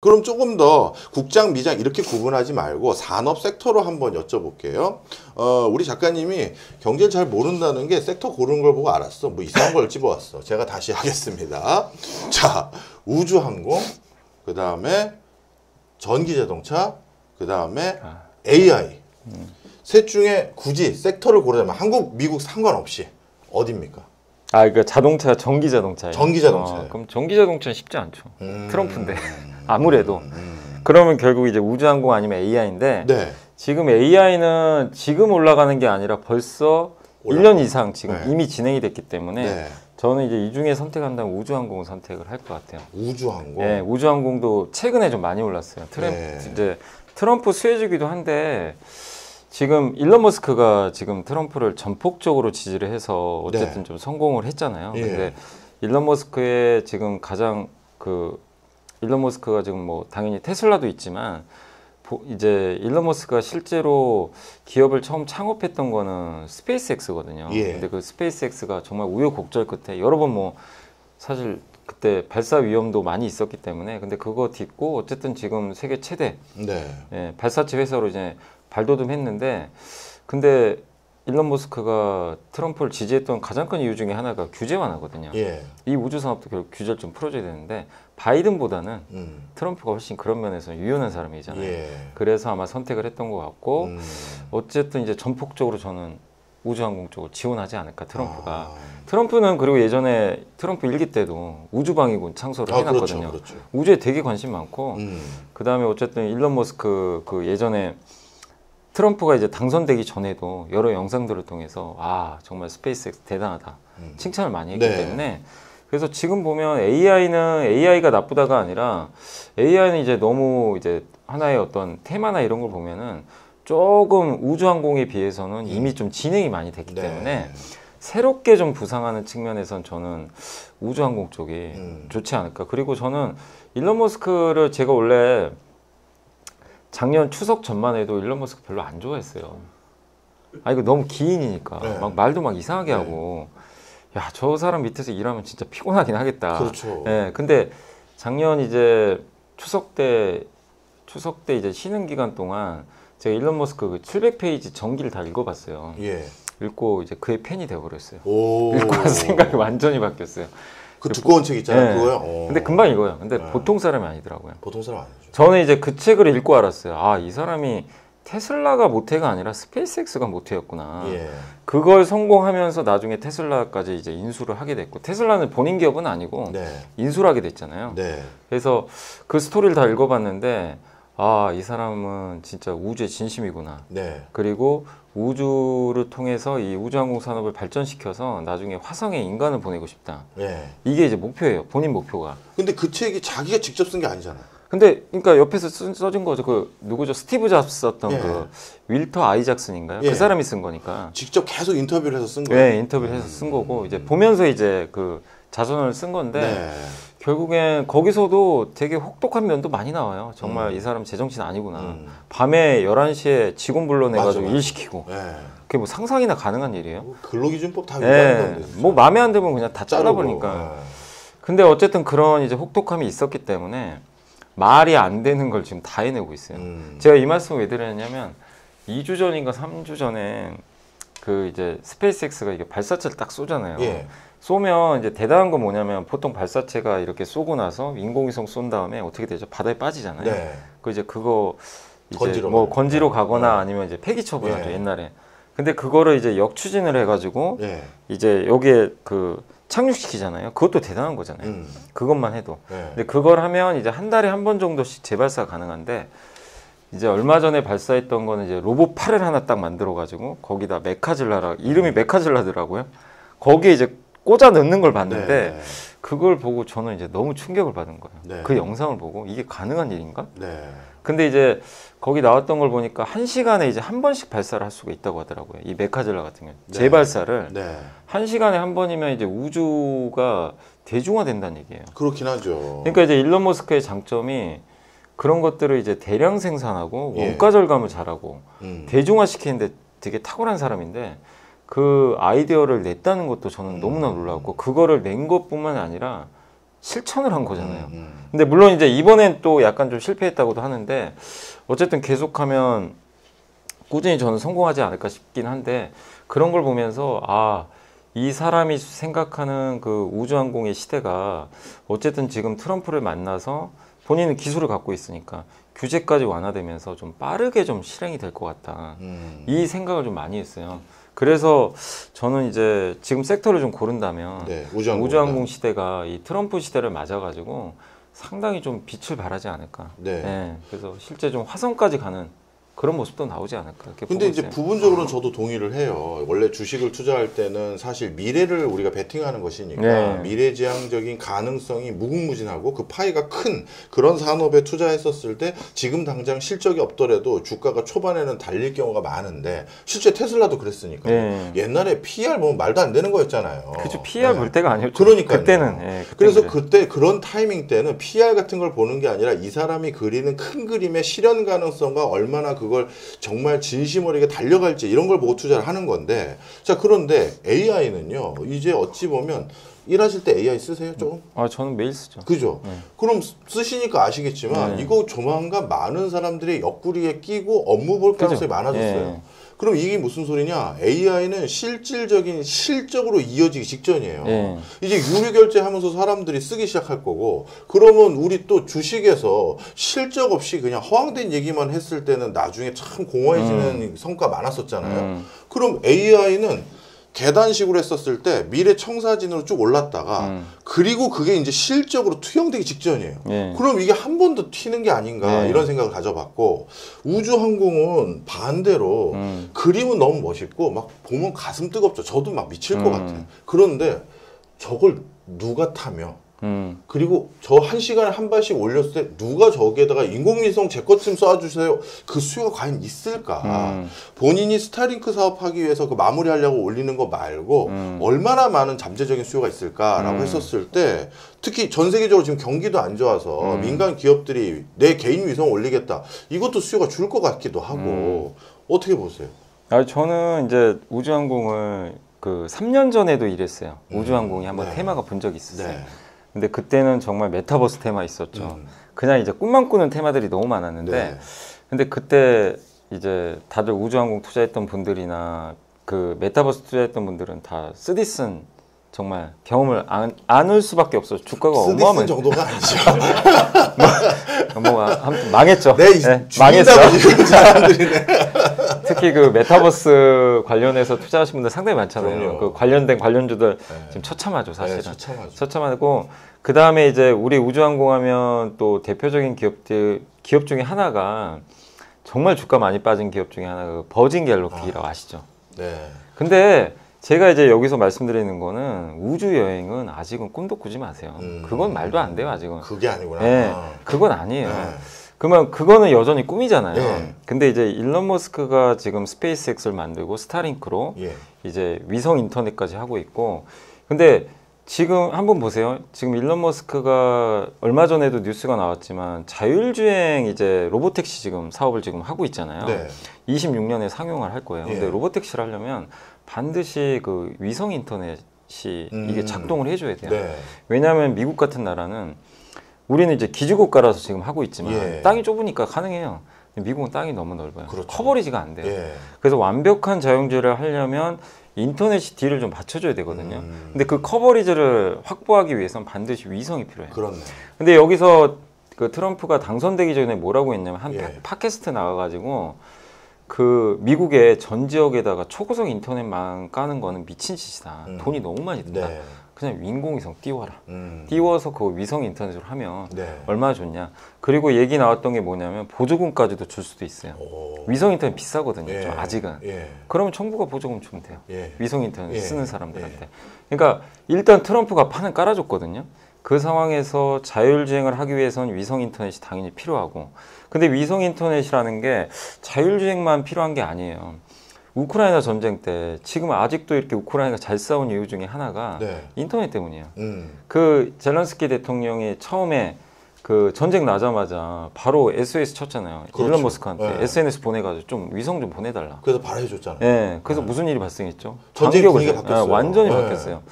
그럼 조금 더 국장, 미장 이렇게 구분하지 말고 산업 섹터로 한번 여쭤볼게요. 우리 작가님이 경제를 잘 모른다는 게 섹터 고르는 걸 보고 알았어. 뭐 이상한 걸 집어왔어. 제가 다시 하겠습니다. 자, 우주항공, 그 다음에 전기자동차, 그 다음에 AI. 셋 중에 굳이 섹터를 고르자면 한국, 미국 상관없이 어디입니까? 아, 그러니까 자동차, 전기 자동차예요. 전기 자동차. 그럼 전기 자동차는 쉽지 않죠. 트럼프인데 아무래도 그러면 결국 이제 우주항공 아니면 AI인데 네. 지금 AI는 지금 올라가는 게 아니라 벌써 1년 이상 지금 네. 이미 진행이 됐기 때문에 네. 저는 이제 이 중에 선택한다면 우주항공을 선택을 할 것 같아요. 우주항공. 네, 우주항공도 최근에 좀 많이 올랐어요. 네. 이제 트럼프 수혜주기도 한데. 지금 일론 머스크가 지금 트럼프를 전폭적으로 지지를 해서 어쨌든 네. 좀 성공을 했잖아요. 예. 근데 일론 머스크의 지금 가장 일론 머스크가 지금 뭐 당연히 테슬라도 있지만 이제 일론 머스크가 실제로 기업을 처음 창업했던 거는 스페이스X거든요. 예. 근데 그 스페이스X가 정말 우여곡절 끝에 여러 번 뭐 사실 그때 발사 위험도 많이 있었기 때문에 근데 그거 딛고 어쨌든 지금 세계 최대 네. 예, 발사체 회사로 이제 발돋움했는데 근데 일론 머스크가 트럼프를 지지했던 가장 큰 이유 중에 하나가 규제 완화거든요. 예. 이 우주 산업도 결국 규제를 좀 풀어줘야 되는데 바이든보다는 트럼프가 훨씬 그런 면에서 유연한 사람이잖아요. 예. 그래서 아마 선택을 했던 것 같고 어쨌든 이제 전폭적으로 저는 우주항공 쪽을 지원하지 않을까 트럼프가. 트럼프는 그리고 예전에 트럼프 일기 때도 우주방위군 창설을 해놨거든요. 그렇죠. 우주에 되게 관심 많고 그 다음에 어쨌든 일론 머스크 그 예전에 트럼프가 이제 당선되기 전에도 여러 영상들을 통해서 아 정말 스페이스X 대단하다 칭찬을 많이 했기 네. 때문에 그래서 지금 보면 AI가 나쁘다가 아니라 AI는 이제 너무 이제 하나의 어떤 테마나 이런 걸 보면은 조금 우주항공에 비해서는 이미 좀 진행이 많이 됐기 네. 때문에 새롭게 좀 부상하는 측면에선 저는 우주항공 쪽이 좋지 않을까. 그리고 저는 일론 머스크를 제가 원래 작년 추석 전만 해도 일론 머스크 별로 안 좋아했어요. 아 이거 너무 기인이니까 네. 막 말도 막 이상하게 하고 야 저 사람 밑에서 일하면 진짜 피곤하긴 하겠다. 그렇죠. 예, 근데 작년 이제 추석 때 이제 쉬는 기간 동안 제가 일론 머스크 그 700페이지 전기를 다 읽어봤어요. 예. 읽고 이제 그의 팬이 되어버렸어요. 오. 읽고 나서 생각이 완전히 바뀌었어요. 그 두꺼운 책 있잖아요. 네. 그거요. 근데 금방 읽어요. 근데 네. 보통 사람이 아니더라고요. 보통 사람 아니죠. 저는 이제 그 책을 읽고 알았어요. 아, 이 사람이 테슬라가 모태가 아니라 스페이스X가 모태였구나. 예. 그걸 성공하면서 나중에 테슬라까지 이제 인수를 하게 됐고, 테슬라는 본인 기업은 아니고 네. 인수를 하게 됐잖아요. 네. 그래서 그 스토리를 다 읽어봤는데, 아, 이 사람은 진짜 우주의 진심이구나. 네. 그리고 우주를 통해서 이 우주항공 산업을 발전시켜서 나중에 화성에 인간을 보내고 싶다. 네. 이게 이제 목표예요. 본인 목표가. 근데 그 책이 자기가 직접 쓴 게 아니잖아요. 근데 그러니까 옆에서 써진 거죠. 그 누구죠? 스티브 잡스 썼던 예. 그 윌터 아이작슨인가요? 예. 그 사람이 쓴 거니까. 직접 계속 인터뷰를 해서 쓴 거예요. 네, 인터뷰를 해서 쓴 거고 이제 보면서 이제 그 자선을 쓴 건데 네. 결국엔 거기서도 되게 혹독한 면도 많이 나와요. 정말 이 사람 제정신 아니구나. 밤에 11시에 직원 불러내가지고 맞아. 일 시키고. 네. 그게 뭐 상상이나 가능한 일이에요? 근로기준법 다 위반한 건데. 진짜. 뭐 마음에 안 들면 그냥 다 자르고. 잘라버리니까. 근데 어쨌든 그런 이제 혹독함이 있었기 때문에 말이 안 되는 걸 지금 다 해내고 있어요. 제가 이 말씀을 왜 드렸냐면 2주 전인가 3주 전에 그 이제 스페이스X가 이게 발사체를 딱 쏘잖아요. 예. 쏘면 이제 대단한 건 뭐냐면 보통 발사체가 이렇게 쏘고 나서 인공위성 쏜 다음에 어떻게 되죠? 바다에 빠지잖아요. 네. 그 이제 그거 이제 건지러 뭐 가요. 건지로 가거나 네. 아니면 이제 폐기 처분하죠. 예. 옛날에. 근데 그거를 이제 역추진을 해가지고 예. 이제 여기에 그 착륙시키잖아요. 그것도 대단한 거잖아요. 그것만 해도. 네. 근데 그걸 하면 이제 한 달에 한 번 정도씩 재발사가 가능한데 이제 얼마 전에 발사했던 거는 이제 로봇 팔을 하나 딱 만들어가지고 거기다 메카질라라 이름이 메카질라더라고요. 거기에 이제 꽂아 넣는 걸 봤는데 네. 그걸 보고 저는 이제 너무 충격을 받은 거예요. 네. 그 영상을 보고 이게 가능한 일인가? 네. 근데 이제 거기 나왔던 걸 보니까 한 시간에 이제 한 번씩 발사를 할 수가 있다고 하더라고요. 이 메카질라 같은 경우 네. 재발사를 네. 한 시간에 한 번이면 이제 우주가 대중화된다는 얘기예요. 그렇긴 하죠. 그러니까 이제 일론 머스크의 장점이 그런 것들을 이제 대량 생산하고 예. 원가 절감을 잘하고 대중화시키는데 되게 탁월한 사람인데 그 아이디어를 냈다는 것도 저는 너무나 놀라웠고 그거를 낸 것뿐만 아니라 실천을 한 거잖아요. 근데 물론 이제 이번엔 또 약간 좀 실패했다고도 하는데 어쨌든 계속하면 꾸준히 저는 성공하지 않을까 싶긴 한데 그런 걸 보면서 이 사람이 생각하는 그 우주항공의 시대가 어쨌든 지금 트럼프를 만나서 본인은 기술을 갖고 있으니까 규제까지 완화되면서 좀 빠르게 좀 실행이 될 것 같다. 이 생각을 좀 많이 했어요. 그래서 저는 이제 지금 섹터를 좀 고른다면 네, 우주항공 시대가 이 트럼프 시대를 맞아가지고 상당히 좀 빛을 발하지 않을까. 네. 네, 그래서 실제 좀 화성까지 가는 그런 모습도 나오지 않을까. 이렇게 근데 보고 이제 있어요. 부분적으로는 저도 동의를 해요. 원래 주식을 투자할 때는 사실 미래를 우리가 베팅하는 것이니까 네. 미래지향적인 가능성이 무궁무진하고 그 파이가 큰 그런 산업에 투자했었을 때 지금 당장 실적이 없더라도 주가가 초반에는 달릴 경우가 많은데 실제 테슬라도 그랬으니까요. 네. 옛날에 PR 보면 말도 안 되는 거였잖아요. 그죠. PR 볼 때가 아니었죠. 그러니까요. 그때는. 예, 그때는 그래서 그래. 그때 그런 타이밍 때는 PR 같은 걸 보는 게 아니라 이 사람이 그리는 큰 그림의 실현 가능성과 얼마나 그걸 정말 진심 어리게 달려갈지 이런 걸 보고 투자를 하는 건데 자 그런데 AI는요 이제 어찌 보면 일하실 때 AI 쓰세요 조금? 저는 매일 쓰죠. 그죠? 그럼 쓰시니까 아시겠지만 네. 이거 조만간 많은 사람들이 옆구리에 끼고 업무 볼 가능성이 그죠? 많아졌어요. 예. 그럼 이게 무슨 소리냐? AI는 실질적인 실적으로 이어지기 직전이에요. 예. 이제 유료 결제하면서 사람들이 쓰기 시작할 거고 그러면 우리 또 주식에서 실적 없이 그냥 허황된 얘기만 했을 때는 나중에 참 공허해지는 성과 많았었잖아요. 그럼 AI는 계단식으로 했었을 때 미래 청사진으로 쭉 올랐다가 그리고 그게 이제 실적으로 투영되기 직전이에요. 예. 그럼 이게 한 번 더 튀는 게 아닌가 네. 이런 생각을 가져봤고 우주항공은 반대로 그림은 너무 멋있고 막 보면 가슴 뜨겁죠. 저도 막 미칠 것 같아요. 그런데 저걸 누가 타며 그리고 저 한 시간에 한 발씩 올렸을 때 누가 저기에다가 인공위성 제 것 좀 쏴주세요. 그 수요가 과연 있을까? 본인이 스타링크 사업하기 위해서 그 마무리하려고 올리는 거 말고 얼마나 많은 잠재적인 수요가 있을까라고 했었을 때 특히 전 세계적으로 지금 경기도 안 좋아서 민간 기업들이 내 개인 위성 올리겠다. 이것도 수요가 줄 것 같기도 하고 어떻게 보세요? 저는 이제 우주항공을 그 3년 전에도 일했어요. 우주항공이 한번 네. 테마가 본 적이 있었어요. 네. 근데 그때는 정말 메타버스 테마 있었죠. 그냥 이제 꿈만 꾸는 테마들이 너무 많았는데 네. 근데 그때 이제 다들 우주항공 투자했던 분들이나 그 메타버스 투자했던 분들은 다 쓰디쓴 정말 경험을 안을 수밖에 없어요. 주가가 쓰디쓴 어마어마했어요. 정도가 아니죠. 뭐 아무튼 망했죠. 네, 망했어. 죽인다고 사람들이네. 특히 그 메타버스 관련해서 투자하신 분들 상당히 많잖아요. 그럼요. 그 관련된 관련주들 네. 지금 처참하죠, 사실은. 네, 처참하죠. 처참하고 그 다음에 이제 우리 우주항공하면 또 대표적인 기업 중에 하나가 정말 주가 많이 빠진 기업 중에 하나가 그 버진 갤럭시라고 아시죠? 네. 근데 제가 이제 여기서 말씀드리는 거는 우주 여행은 아직은 꿈도 꾸지 마세요. 그건 말도 안 돼요, 아직은. 그게 아니구나. 네, 그건 아니에요. 네. 그러면 그거는 여전히 꿈이잖아요. 네. 근데 이제 일론 머스크가 지금 스페이스X를 만들고 스타링크로 예. 이제 위성 인터넷까지 하고 있고, 근데 지금 한번 보세요. 지금 일론 머스크가 얼마 전에도 뉴스가 나왔지만 자율주행 이제 로보택시 지금 사업을 지금 하고 있잖아요. 네. 26년에 상용을 할 거예요. 근데 예. 로보택시를 하려면 반드시 그 위성 인터넷이 이게 작동을 해줘야 돼요. 네. 왜냐하면 미국 같은 나라는 우리는 이제 기지국가라서 지금 하고 있지만 예. 땅이 좁으니까 가능해요. 미국은 땅이 너무 넓어요. 그렇죠. 커버리지가 안 돼요. 예. 그래서 완벽한 자율주행을 하려면 인터넷이 뒤를 좀 받쳐줘야 되거든요. 근데 그 커버리지를 확보하기 위해서는 반드시 위성이 필요해요. 그렇네. 근데 여기서 그 트럼프가 당선되기 전에 뭐라고 했냐면 한 예. 팟캐스트 나와가지고 그 미국의 전 지역에다가 초고속 인터넷망 까는 거는 미친 짓이다. 돈이 너무 많이 든다. 네. 그냥 인공위성 띄워라. 띄워서 그 위성 인터넷으로 하면 네. 얼마나 좋냐. 그리고 얘기 나왔던 게 뭐냐면 보조금까지도 줄 수도 있어요. 오. 위성 인터넷 비싸거든요. 예. 좀 아직은. 예. 그러면 정부가 보조금 주면 돼요. 예. 위성 인터넷 예. 쓰는 사람들한테. 그러니까 일단 트럼프가 판을 깔아줬거든요. 그 상황에서 자율주행을 하기 위해서는 위성 인터넷이 당연히 필요하고, 근데 위성 인터넷이라는 게 자율주행만 필요한 게 아니에요. 우크라이나 전쟁 때 지금 아직도 이렇게 우크라이나가 잘 싸운 이유 중에 하나가 네. 인터넷 때문이에요. 그 젤런스키 대통령이 처음에 그 전쟁 나자마자 바로 SOS 쳤잖아요. 그렇죠. 일론 머스크한테 네. SNS 보내가지고 좀 위성 좀 보내달라. 그래서 발해줬잖아요. 네, 그래서 무슨 일이 발생했죠? 전쟁 반격을 분위기가 해요. 바뀌었어요. 완전히 네. 바뀌었어요.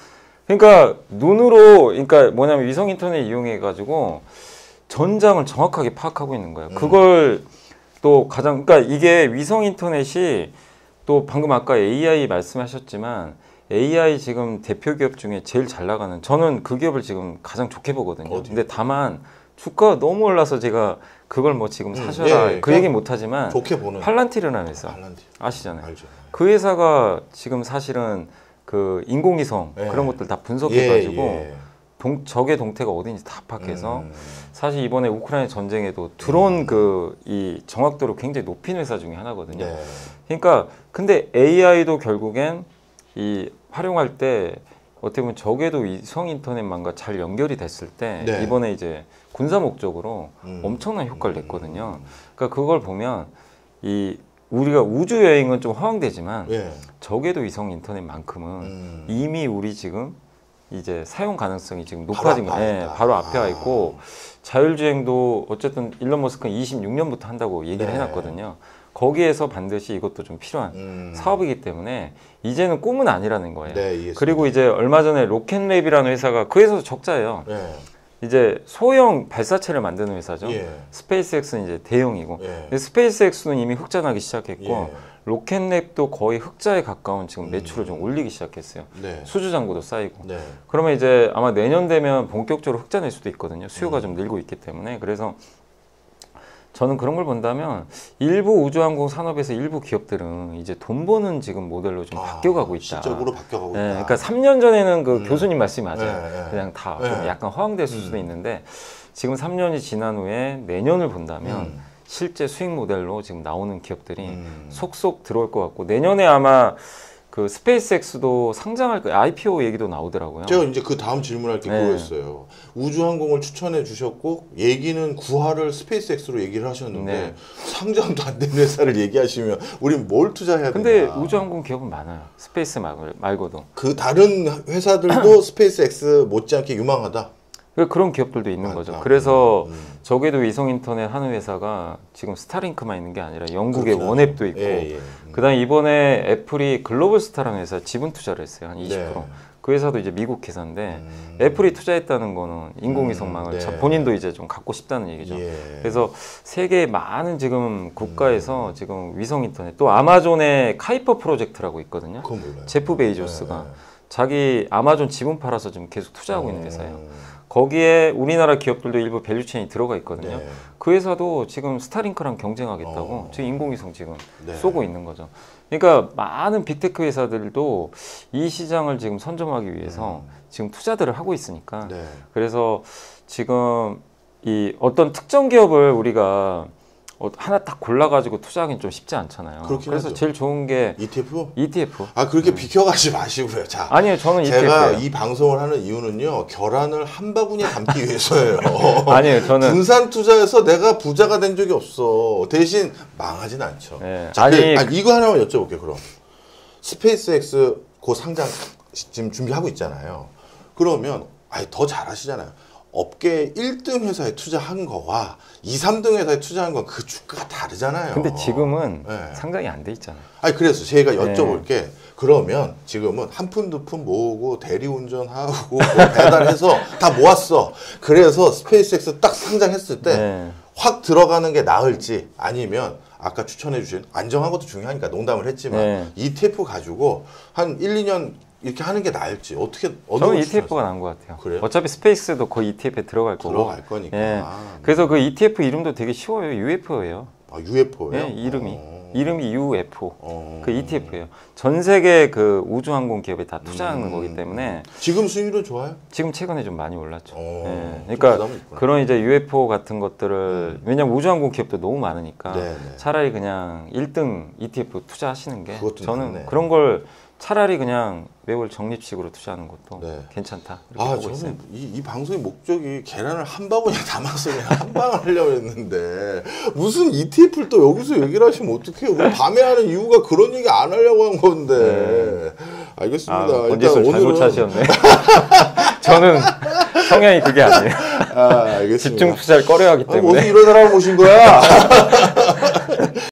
그러니까 눈으로 그러니까 뭐냐면 위성 인터넷 이용해 가지고 전장을 정확하게 파악하고 있는 거예요. 그걸 또 가장 그러니까 이게 위성 인터넷이 또 방금 아까 AI 말씀하셨지만 AI 지금 대표 기업 중에 제일 잘 나가는 저는 그 기업을 지금 가장 좋게 보거든요. 어디? 근데 다만 주가가 너무 올라서 제가 그걸 뭐 지금 사셔라 예, 그 얘기 못 하지만 좋게 보는 팔란티르라는 회사 팔란티. 아시잖아요. 알죠. 그 회사가 지금 사실은 그 인공위성 예. 그런 것들 다 분석해가지고 예. 적의 동태가 어딘지 다 파악해서 사실 이번에 우크라이나 전쟁에도 드론 그 이 정확도를 굉장히 높인 회사 중에 하나거든요. 네. 그러니까 근데 AI도 결국엔 이 활용할 때 어떻게 보면 적에도 위성 인터넷망과 잘 연결이 됐을 때 네. 이번에 이제 군사 목적으로 엄청난 효과를 냈거든요. 그러니까 그걸 보면 이 우리가 우주 여행은 좀 허황되지만 예. 적에도 위성 인터넷만큼은 이미 우리 지금 이제 사용 가능성이 지금 바로 높아진 앞에 거예요. 있다. 바로 앞에 와 있고 자율주행도 어쨌든 일론 머스크는 26년부터 한다고 얘기를 네. 해놨거든요. 거기에서 반드시 이것도 좀 필요한 사업이기 때문에 이제는 꿈은 아니라는 거예요. 네, 이해했습니다. 그리고 이제 얼마 전에 로켓랩이라는 회사가 그 회사도 적자예요. 예. 이제 소형 발사체를 만드는 회사죠. 예. 스페이스X는 이제 대형이고 예. 근데 스페이스X는 이미 흑자 나기 시작했고 예. 로켓랩도 거의 흑자에 가까운 지금 매출을 좀 올리기 시작했어요. 네. 수주 잔고도 쌓이고 네. 그러면 이제 아마 내년 되면 본격적으로 흑자 낼 수도 있거든요. 수요가 좀 늘고 있기 때문에 그래서 저는 그런 걸 본다면 일부 우주항공 산업에서 일부 기업들은 이제 돈 버는 지금 모델로 좀 바뀌어가고 있다. 실적으로 바뀌어가고 있다. 네, 그러니까 3년 전에는 그 교수님 말씀이 맞아요. 네. 그냥 다 네. 좀 약간 허황됐을 수도 있는데 지금 3년이 지난 후에 내년을 본다면 실제 수익 모델로 지금 나오는 기업들이 속속 들어올 것 같고 내년에 아마 그 스페이스X도 상장할 거 IPO 얘기도 나오더라고요. 제가 이제 그 다음 질문할 게 네. 그거였어요. 우주항공을 추천해 주셨고 얘기는 구화를 스페이스X로 얘기를 하셨는데 네. 상장도 안 된 회사를 얘기하시면 우린 뭘 투자해야 근데 되나. 우주항공 기업은 많아요. 스페이스 말고도. 그 다른 회사들도 스페이스X 못지않게 유망하다. 그런 기업들도 있는 많다. 거죠. 그래서 적에도 위성 인터넷 하는 회사가 지금 스타링크만 있는 게 아니라 영국의 그렇긴 원앱도 있고 예, 예. 그다음에 이번에 애플이 글로벌스타라는 회사 지분 투자를 했어요. 한 20%. 네. 그 회사도 이제 미국 회사인데 애플이 투자했다는 거는 인공위성망을 네. 본인도 이제 좀 갖고 싶다는 얘기죠. 예. 그래서 세계 많은 지금 국가에서 지금 위성 인터넷 또 아마존의 카이퍼 프로젝트라고 있거든요. 그건 몰라요. 제프 베이조스가 네. 자기 아마존 지분 팔아서 지금 계속 투자하고 있는 회사예요. 거기에 우리나라 기업들도 일부 밸류체인이 들어가 있거든요. 네. 그 회사도 지금 스타링크랑 경쟁하겠다고 지금 인공위성 지금 네. 쏘고 있는 거죠. 그러니까 많은 빅테크 회사들도 이 시장을 지금 선점하기 위해서 지금 투자들을 하고 있으니까 네. 그래서 지금 이 어떤 특정 기업을 우리가 하나 딱 골라가지고 투자하기는 좀 쉽지 않잖아요. 그렇긴 그래서 하죠. 제일 좋은 게 ETF? ETF. 아 그렇게 비켜가지 마시고요. 자, 아니요, 저는 제가 ETF예요. 이 방송을 하는 이유는요. 결안을 한 바구니에 담기 위해서예요. 아니요, 저는 분산 투자해서 내가 부자가 된 적이 없어. 대신 망하진 않죠. 네. 자, 이거 하나만 여쭤볼게요. 그럼 스페이스X 곧 상장 지금 준비하고 있잖아요. 그러면 더 잘하시잖아요. 업계 1등 회사에 투자한 거와 2, 3등 회사에 투자한 건 그 주가가 다르잖아요. 근데 지금은 네. 상장이 안 돼 있잖아요. 그래서 제가 여쭤볼 게 그러면 지금은 한 푼 두 푼 모으고 대리운전하고 배달해서 다 모았어. 그래서 스페이스X 딱 상장했을 때 확 들어가는 게 나을지 아니면 아까 추천해 주신 안정한 것도 중요하니까 농담을 했지만 ETF 가지고 한 1, 2년 이렇게 하는 게 나을지 저는 ETF가 나은 것 같아요. 그래요? 어차피 스페이스도 거의 ETF에 들어갈 거고. 들어갈 거니까. 예. 그래서 그 ETF 이름도 되게 쉬워요. UFO예요. UFO예요? 예, 이름이 UFO. 그 ETF예요. 전 세계 그 우주항공 기업에 다 투자하는 거기 때문에 지금 수익률은 좋아요? 지금 최근에 좀 많이 올랐죠. 좀 그러니까 부담은 있구나. 그런 이제 UFO 같은 것들을 왜냐면 우주항공 기업도 너무 많으니까 네. 차라리 그냥 1등 ETF 투자하시는 게 그것도 저는 좋네. 그런 걸 차라리 그냥 매월 적립식으로 투자하는 것도 괜찮다. 이렇게 보고 있어요. 저는 이 방송의 목적이 계란을 한 바구니에 담아서 그냥 한 방을 하려고 했는데 무슨 ETF를 또 여기서 얘기를 하시면 어떡해요. 우리 밤에 하는 이유가 그런 얘기 안 하려고 한 건데. 알겠습니다. 번지수 잘못 차시었네. 저는 성향이 그게 아니에요. 알겠습니다. 집중 투자를 꺼려하기 때문에. 어디 이런 사람 모신 거야?